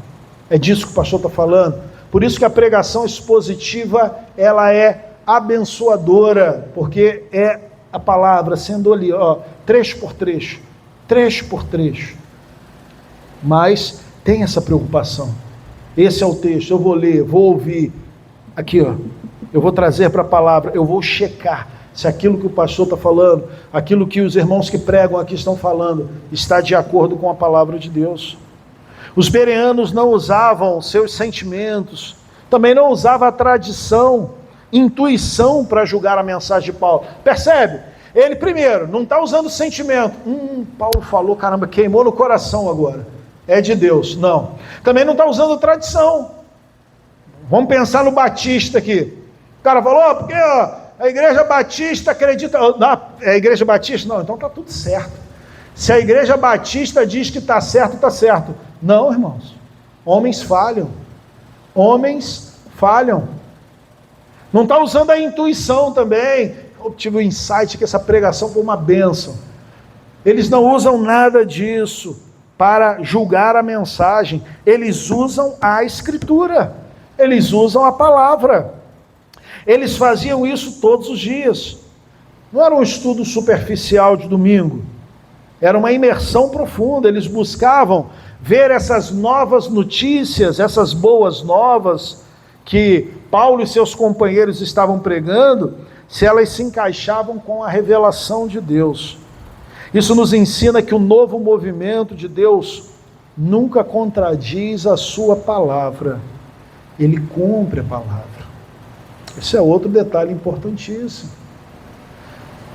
É disso que o pastor está falando. Por isso que a pregação expositiva, ela é abençoadora, porque é a palavra sendo ali, ó, trecho por trecho, trecho por trecho. Mas tem essa preocupação. Esse é o texto, eu vou ler, vou ouvir. Aqui, ó, eu vou trazer para a palavra, eu vou checar se aquilo que o pastor está falando, aquilo que os irmãos que pregam aqui estão falando, está de acordo com a palavra de Deus. Os bereanos não usavam seus sentimentos, também não usavam a tradição, intuição para julgar a mensagem de Paulo. Percebe? Ele primeiro, não está usando sentimento. Paulo falou, caramba, queimou no coração agora. É de Deus. Não. Também não está usando tradição. Vamos pensar no Batista aqui. O cara falou, porque a Igreja Batista acredita... É a Igreja Batista? Não, então está tudo certo. Se a Igreja Batista diz que está certo, está certo. Não, irmãos. Homens falham. Homens falham. Não está usando a intuição também. Eu tive o insight que essa pregação foi uma bênção. Eles não usam nada disso para julgar a mensagem. Eles usam a Escritura. Eles usam a palavra. Eles faziam isso todos os dias. Não era um estudo superficial de domingo. Era uma imersão profunda. Eles buscavam ver essas novas notícias, essas boas novas que Paulo e seus companheiros estavam pregando, se elas se encaixavam com a revelação de Deus. Isso nos ensina que o novo movimento de Deus nunca contradiz a sua palavra. Ele cumpre a palavra. Esse é outro detalhe importantíssimo.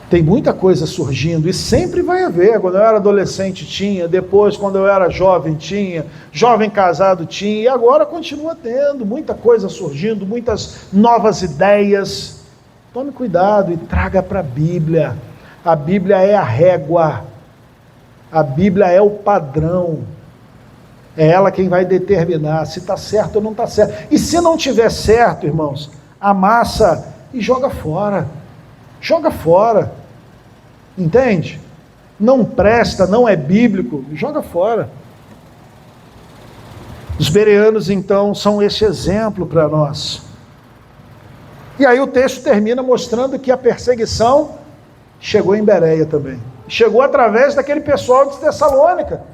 Tem muita coisa surgindo e sempre vai haver. Quando eu era adolescente tinha, depois quando eu era jovem tinha, jovem casado tinha, e agora continua tendo muita coisa surgindo, muitas novas ideias. Tome cuidado e traga para a Bíblia. A Bíblia é a régua. A Bíblia é o padrão. É ela quem vai determinar se está certo ou não está certo. E se não tiver certo, irmãos, amassa e joga fora. Joga fora. Entende? Não presta, não é bíblico, joga fora. Os bereanos, então, são esse exemplo para nós. E aí o texto termina mostrando que a perseguição chegou em Bereia também. Chegou através daquele pessoal de Tessalônica.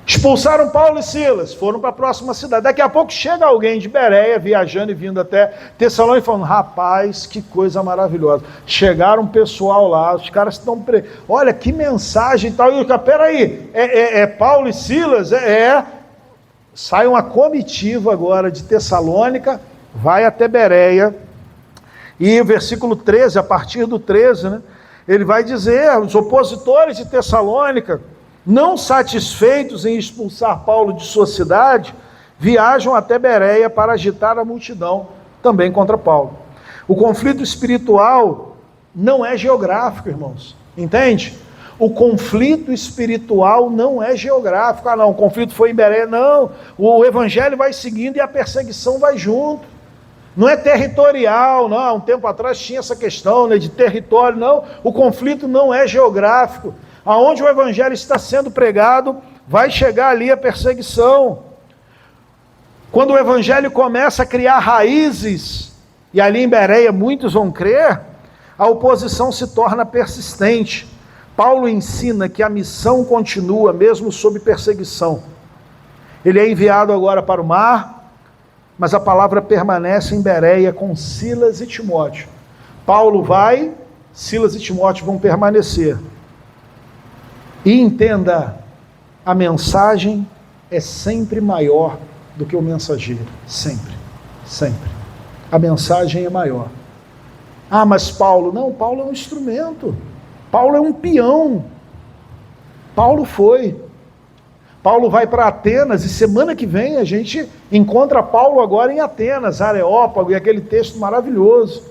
Expulsaram Paulo e Silas, foram para a próxima cidade. Daqui a pouco chega alguém de Bereia, viajando e vindo até Tessalônica, falando, rapaz, que coisa maravilhosa. Chegaram um pessoal lá, os caras estão... Olha, que mensagem e tal. E eu, peraí, é Paulo e Silas? Sai uma comitiva agora de Tessalônica, vai até Bereia. E o versículo 13, a partir do 13, né, ele vai dizer, os opositores de Tessalônica, não satisfeitos em expulsar Paulo de sua cidade, viajam até Bereia para agitar a multidão, também contra Paulo. O conflito espiritual não é geográfico, irmãos, entende? O conflito espiritual não é geográfico. Ah, não, o conflito foi em Bereia, não. O evangelho vai seguindo e a perseguição vai junto. Não é territorial, não. Um tempo atrás tinha essa questão, né, de território, não. O conflito não é geográfico. Aonde o evangelho está sendo pregado, vai chegar ali a perseguição. Quando o evangelho começa a criar raízes, e ali em Bereia muitos vão crer, a oposição se torna persistente. Paulo ensina que a missão continua mesmo sob perseguição. Ele é enviado agora para o mar, mas a palavra permanece em Bereia com Silas e Timóteo. Paulo vai, Silas e Timóteo vão permanecer. E entenda, a mensagem é sempre maior do que o mensageiro. Sempre, sempre. A mensagem é maior. Ah, mas Paulo... Não, Paulo é um instrumento. Paulo é um peão. Paulo foi. Paulo vai para Atenas e semana que vem a gente encontra Paulo agora em Atenas, Areópago, e aquele texto maravilhoso.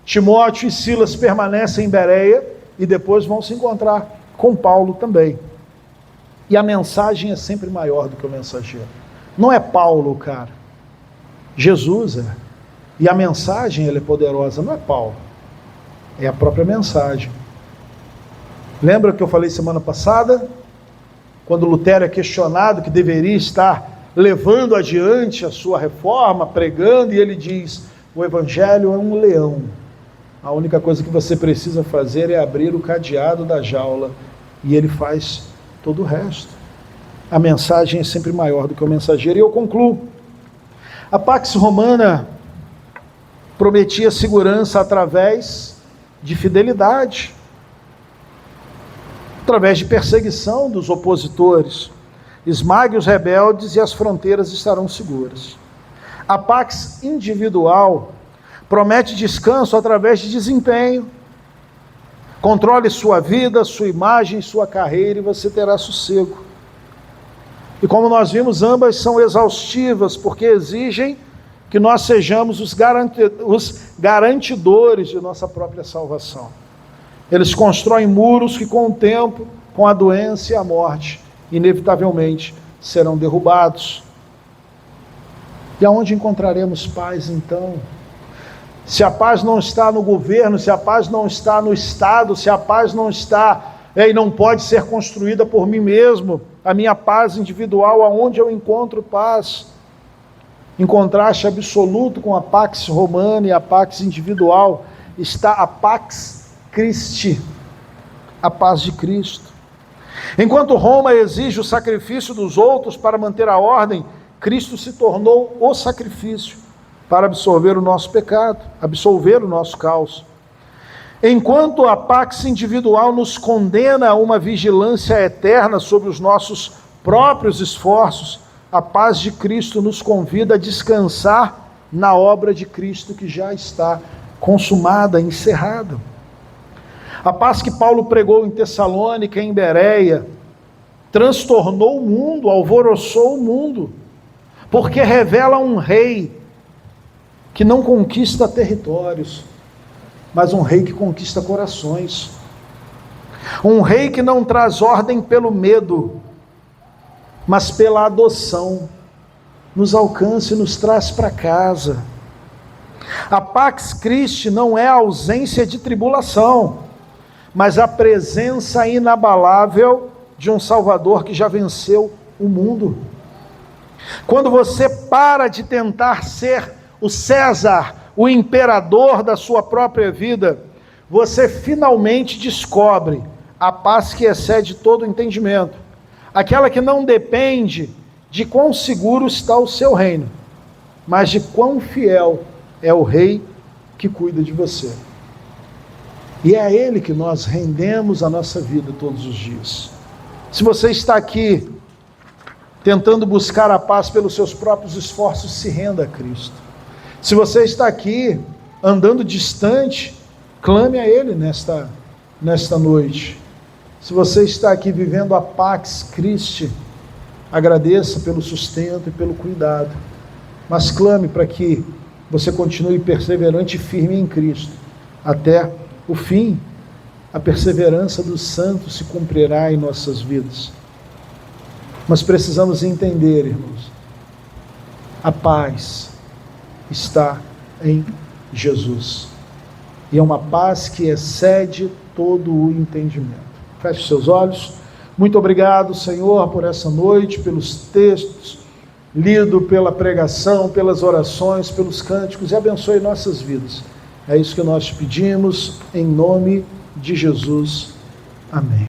Timóteo e Silas permanecem em Bereia e depois vão se encontrar com Paulo também. E a mensagem é sempre maior do que o mensageiro. Não é Paulo, cara. Jesus é. E a mensagem, ela é poderosa, não é Paulo. É a própria mensagem. Lembra que eu falei semana passada? Quando Lutero é questionado que deveria estar levando adiante a sua reforma, pregando, e ele diz, O Evangelho é um leão. A única coisa que você precisa fazer é abrir o cadeado da jaula e ele faz todo o resto. A mensagem é sempre maior do que o mensageiro. E eu concluo. A Pax Romana prometia segurança através de fidelidade, através de perseguição dos opositores. Esmague os rebeldes e as fronteiras estarão seguras. A Pax individual promete descanso através de desempenho. Controle sua vida, sua imagem, sua carreira e você terá sossego. E como nós vimos, ambas são exaustivas, porque exigem que nós sejamos os garantidores de nossa própria salvação. Eles constroem muros que com o tempo, com a doença e a morte, inevitavelmente serão derrubados. E aonde encontraremos paz então? Se a paz não está no governo, se a paz não está no Estado, se a paz não está e não pode ser construída por mim mesmo, a minha paz individual, aonde eu encontro paz? Em contraste absoluto com a Pax Romana e a Pax individual, está a Pax Christi, a paz de Cristo. Enquanto Roma exige o sacrifício dos outros para manter a ordem, Cristo se tornou o sacrifício para absolver o nosso pecado, absolver o nosso caos. Enquanto a Pax individual nos condena a uma vigilância eterna sobre os nossos próprios esforços, a paz de Cristo nos convida a descansar na obra de Cristo que já está consumada, encerrada. A paz que Paulo pregou em Tessalônica, em Bereia, transtornou o mundo, alvoroçou o mundo, porque revela um rei que não conquista territórios, mas um rei que conquista corações. Um rei que não traz ordem pelo medo, mas pela adoção. Nos alcança e nos traz para casa. A Pax Christi não é a ausência de tribulação, mas a presença inabalável de um Salvador que já venceu o mundo. Quando você para de tentar ser o César, o imperador da sua própria vida, você finalmente descobre a paz que excede todo o entendimento, aquela que não depende de quão seguro está o seu reino, mas de quão fiel é o rei que cuida de você. E é a ele que nós rendemos a nossa vida todos os dias. Se você está aqui tentando buscar a paz pelos seus próprios esforços, se renda a Cristo. Se você está aqui andando distante, clame a Ele nesta noite. Se você está aqui vivendo a Pax Christi, agradeça pelo sustento e pelo cuidado, mas clame para que você continue perseverante e firme em Cristo. Até o fim, a perseverança dos santos se cumprirá em nossas vidas. Mas precisamos entender, irmãos, a paz está em Jesus. E é uma paz que excede todo o entendimento. Feche seus olhos. Muito obrigado, Senhor, por essa noite, pelos textos lido, pela pregação, pelas orações, pelos cânticos, e abençoe nossas vidas. É isso que nós te pedimos, em nome de Jesus. Amém.